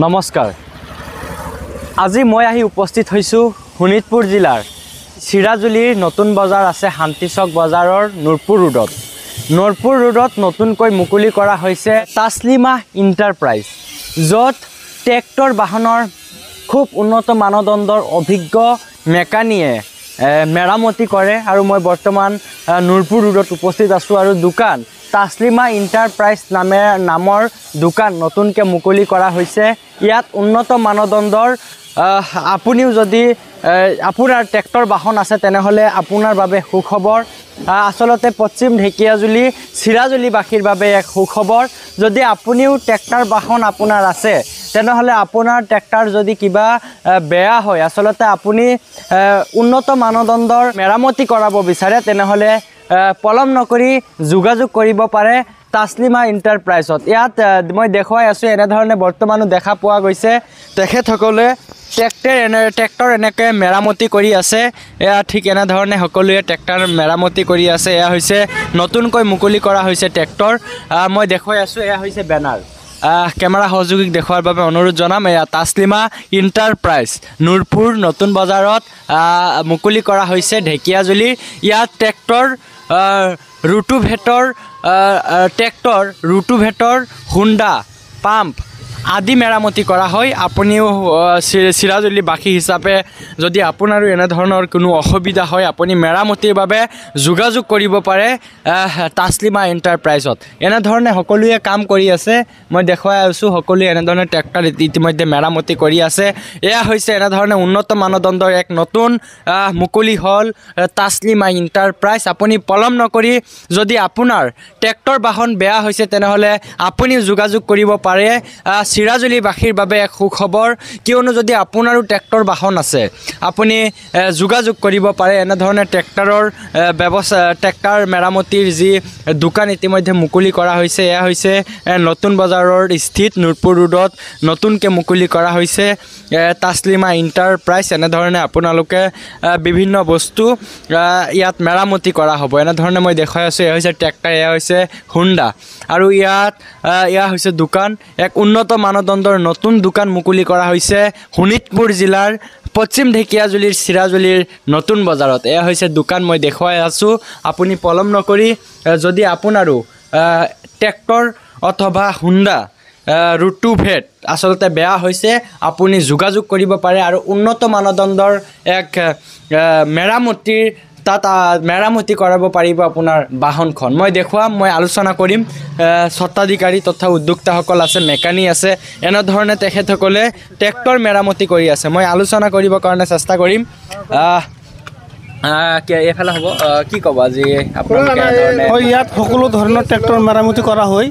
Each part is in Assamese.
নমস্কাৰ আজি মই আহি উপস্থিত হৈছোঁ শোণিতপুৰ জিলাৰ চিৰাজুলিৰ নতুন বজাৰ আছে শান্তি চক বজাৰৰ নুৰপুৰ ৰোডত নতুনকৈ মুকলি কৰা হৈছে তাছলিমা এণ্টাৰপ্ৰাইজ য'ত ট্ৰেক্টৰ বাহনৰ খুব উন্নত মানদণ্ডৰ অভিজ্ঞ মেকানিয়ে মেৰামতি কৰে আৰু মই বৰ্তমান নুৰপুৰ ৰোডত উপস্থিত আছোঁ আৰু দোকান তাছলিমা এণ্টাৰপ্ৰাইজ নামৰ দোকান নতুনকৈ মুকলি কৰা হৈছে ইয়াত উন্নত মানদণ্ডৰ আপুনিও যদি আপোনাৰ ট্ৰেক্টৰ বাহন আছে তেনেহ'লে আপোনাৰ বাবে সুখবৰ আসলতে পশ্চিম ঢেকিয়াজুলি চিৰাজুলিবাসীৰ বাবে এক সুখবৰ যদি আপুনিও ট্ৰেক্টৰ বাহন আপোনাৰ আছে তেনেহ'লে আপোনাৰ ট্ৰেক্টৰ যদি কিবা বেয়া হয় আসলতে আপুনি উন্নত মানদণ্ডৰ মেৰামতি কৰাব বিচাৰে তেনেহ'লে পলম নকৰি যোগাযোগ কৰিব পাৰে তাছলিমা এণ্টাৰপ্ৰাইজত ইয়াত মই দেখুৱাই আছোঁ এনেধৰণে বৰ্তমানো দেখা পোৱা গৈছে তেখেতসকলে ট্ৰেক্টৰ এনেকৈ মেৰামতি কৰি আছে এয়া ঠিক এনেধৰণে সকলোৱে ট্ৰেক্টৰ মেৰামতি কৰি আছে এয়া হৈছে নতুনকৈ মুকলি কৰা হৈছে ট্ৰেক্টৰ মই দেখুৱাই আছোঁ এয়া হৈছে বেনাৰ কেমেৰা সহযোগীক দেখুৱাৰ বাবে অনুৰোধ জনাম এয়া তাছলিমা এণ্টাৰপ্ৰাইজ নুৰপুৰ নতুন বজাৰত মুকলি কৰা হৈছে ঢেকিয়াজুলি ইয়াত ট্ৰেক্টৰ ৰুটোভেটৰ হুণ্ডা পাম্প আদি মেৰামতি কৰা হয় আপুনিও চিৰাজুলিবাসী হিচাপে যদি আপোনাৰো এনেধৰণৰ কোনো অসুবিধা হয় আপুনি মেৰামতিৰ বাবে যোগাযোগ কৰিব পাৰে তাছলিমা এণ্টাৰপ্ৰাইজত এনেধৰণে সকলোৱে কাম কৰি আছে মই দেখুৱাই আছোঁ সকলোৱে এনেধৰণে ট্ৰেক্টৰ ইতিমধ্যে মেৰামতি কৰি আছে এয়া হৈছে এনেধৰণে উন্নত মানদণ্ডৰ এক নতুন মুকলি হ'ল তাছলিমা এণ্টাৰপ্ৰাইজ আপুনি পলম নকৰি যদি আপোনাৰ ট্ৰেক্টৰ বাহন বেয়া হৈছে তেনেহ'লে আপুনি যোগাযোগ কৰিব পাৰে চিৰাজুলিবাসীৰ বাবে এক সুখবৰ কিয়নো যদি আপোনাৰো ট্ৰেক্টৰ বাহন আছে আপুনি যোগাযোগ কৰিব পাৰে এনেধৰণে ট্ৰেক্টৰৰ ট্ৰেক্টৰ মেৰামতিৰ যি দোকান ইতিমধ্যে মুকলি কৰা হৈছে এয়া হৈছে নতুন বজাৰৰ স্থিত নুৰপুৰ ৰোডত নতুনকৈ মুকলি কৰা হৈছে তাছলিমা এণ্টাৰপ্ৰাইজ এনেধৰণে আপোনালোকে বিভিন্ন বস্তু ইয়াত মেৰামতি কৰা হ'ব এনেধৰণে মই দেখুৱাই আছোঁ এয়া হৈছে ট্ৰেক্টৰ এয়া হৈছে হুণ্ডা আৰু এয়া হৈছে দোকান এক উন্নত মানদণ্ডৰ নতুন দোকান মুকলি কৰা হৈছে শোণিতপুৰ জিলাৰ পশ্চিম ঢেকিয়াজুলিৰ চিৰাজুলিৰ নতুন বজাৰত এয়া হৈছে দোকান মই দেখুৱাই আছোঁ আপুনি পলম নকৰি যদি আপোনাৰো ট্ৰেক্টৰ অথবা হুণ্ডা ৰুটোভেট আচলতে বেয়া হৈছে আপুনি যোগাযোগ কৰিব পাৰে আৰু উন্নত মানদণ্ডৰ এক মেৰামতি কৰাব পাৰিব আপোনাৰ বাহনখন মই দেখুৱাম মই আলোচনা কৰিম স্বত্বাধিকাৰী তথা উদ্যোক্তাসকল আছে মেকানি আছে এনেধৰণে তেখেতসকলে ট্ৰেক্টৰ মেৰামতি কৰি আছে মই আলোচনা কৰিবৰ কাৰণে চেষ্টা কৰিম এইফালে হ'ব কি ক'ব আজি আপোনালোকে ইয়াত সকলো ধৰণৰ ট্ৰেক্টৰ মেৰামতি কৰা হয়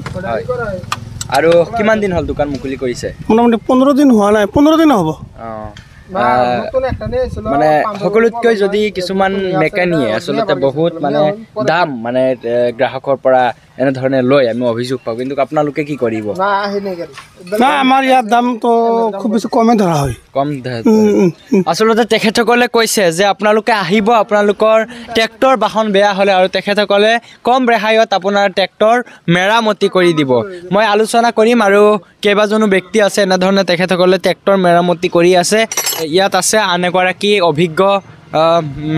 আৰু কিমান দিন হ'ল দোকান মুকলি কৰিছে মোটামুটি 15 দিন হোৱা নাই 15 দিন হ'ব মানে সকলোতকৈ যদি কিছুমান মেকানিয়ে আচলতে বহুত মানে দাম মানে গ্ৰাহকৰ পৰা এনেধৰণে লৈ আমি অভিযোগ পাওঁ কিন্তু আপোনালোকে কি কৰিব না আমাৰ ইয়াত দামটো খুব বেছি কমে ধৰা হয় কম আচলতে তেখেতসকলে কৈছে যে আপোনালোকে আহিব আপোনালোকৰ ট্ৰেক্টৰ বাহন বেয়া হ'লে আৰু তেখেতসকলে কম ৰেহাইত আপোনাৰ ট্ৰেক্টৰ মেৰামতি কৰি দিব মই আলোচনা কৰিম আৰু কেইবাজনো ব্যক্তি আছে এনেধৰণে তেখেতসকলে ট্ৰেক্টৰ মেৰামতি কৰি আছে ইয়াত আছে আন এগৰাকী অভিজ্ঞ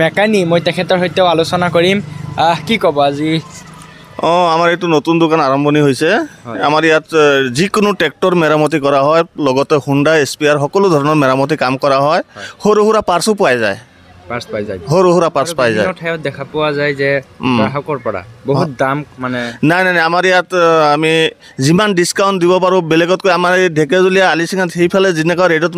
মেকানিক মই তেখেতৰ সৈতেও আলোচনা কৰিম কি ক'ব আজি আমাৰ এইটো নতুন দোকান আৰম্ভণি হৈছে আমাৰ ইয়াত যিকোনো ট্ৰেক্টৰ মেৰামতি কৰা হয় লগতে হুণ্ডা স্পেয়াৰ সকলো ধৰণৰ মেৰামতি কাম কৰা হয় সৰু সুৰা পাৰ্টছো পোৱা যায় সৰু সুৰা পাৰ্টছ পাই যায় দেখা পোৱা যায় যে গ্ৰাহকৰ পৰা বহুত দাম মানে নাই আমাৰ ইয়াত আমি যিমান ডিছকাউণ্ট দিব পাৰোঁ বেলেগতকৈ আমাৰ এই ঢেকিয়াজুলি আলিচিঙাত সেইফালে যেনেকুৱা ৰেটত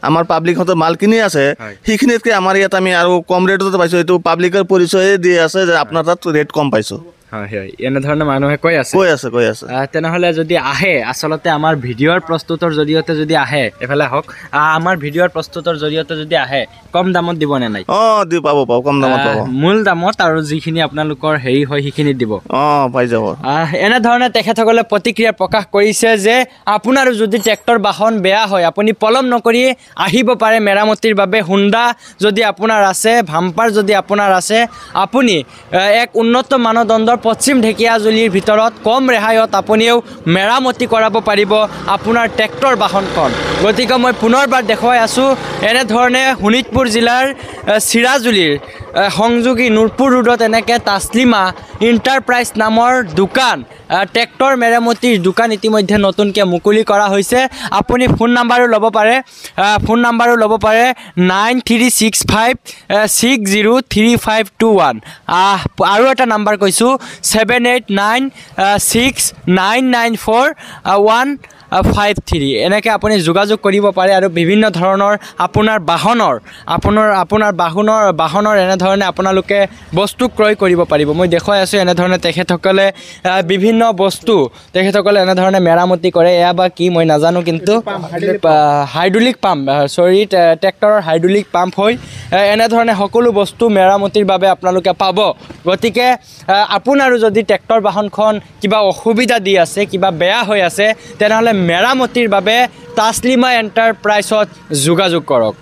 আমাৰ পাব্লিকহঁতৰ মাল কিনি আছে সেইখিনিতকৈ আমাৰ ইয়াত আমি আৰু কম ৰেটতে পাইছোঁ এইটো পাব্লিকৰ পৰিচয়ে দি আছে যে আপোনাৰ তাত ৰেট কম পাইছোঁ এনেধৰণে মানুহে কৈ আছে তেনেহ'লে যদি আহে আচলতে আমাৰ ভিডিঅ'ৰ প্ৰস্তুতৰ জৰিয়তে যদি আহে এফালে হওক আমাৰ ভিডিঅ'ৰ প্ৰস্তুতৰ জৰিয়তে যদি আহে কম দামত দিবনে নাই পাব কম দামত পাব মূল দামত আৰু যিখিনি আপোনালোকৰ হেৰি হয় সেইখিনি দিব পাই যাব এনেধৰণে তেখেতসকলে প্ৰতিক্ৰিয়া প্ৰকাশ কৰিছে যে আপোনাৰো যদি ট্ৰেক্টৰ বাহন বেয়া হয় আপুনি পলম নকৰি আহিব পাৰে মেৰামতিৰ বাবে হুণ্ডা যদি আপোনাৰ আছে ভাম্পাৰ যদি আপোনাৰ আছে আপুনি এক উন্নত মানদণ্ডৰ পশ্চিম ঢেকিয়াজুলিৰ ভিতৰত কম ৰেহাইত আপুনিও মেৰামতি কৰাব পাৰিব আপোনাৰ ট্ৰেক্টৰ বাহনখন গতিকে মই পুনৰবাৰ দেখুৱাই আছোঁ এনেধৰণে শোণিতপুৰ জিলাৰ চিৰাজুলিৰ সংযোগী নুৰপুৰ ৰোডত এনেকৈ তাছলিমা ইণ্টাৰপ্ৰাইজ নামৰ দোকান ট্ৰেক্টৰ মেৰামতিৰ দোকান ইতিমধ্যে নতুনকৈ মুকলি কৰা হৈছে আপুনি ফোন নাম্বাৰো ল'ব পাৰে 9365603521 আৰু এটা নাম্বাৰ কৈছোঁ 7896994153 এনেকৈ আপুনি যোগাযোগ কৰিব পাৰে আৰু বিভিন্ন ধৰণৰ আপোনাৰ বাহনৰ এনেধৰণে আপোনালোকে বস্তু ক্ৰয় কৰিব পাৰিব মই দেখুৱাই আছোঁ এনেধৰণে তেখেতসকলে বিভিন্ন বস্তু তেখেতসকলে এনেধৰণে মেৰামতি কৰে এয়া বা কি মই নাজানো কিন্তু হাইড্ৰলিক পাম্প ট্ৰেক্টৰৰ হাইড্ৰলিক পাম্প হৈ এনেধৰণে সকলো বস্তু মেৰামতিৰ বাবে আপোনালোকে পাব গতিকে আপোনাৰো যদি ট্ৰেক্টৰ বাহনখন কিবা অসুবিধা দি আছে কিবা বেয়া হৈ আছে তেনেহ'লে মেৰামতিৰ বাবে তাছলিমা এণ্টাৰপ্ৰাইজত যোগাযোগ কৰক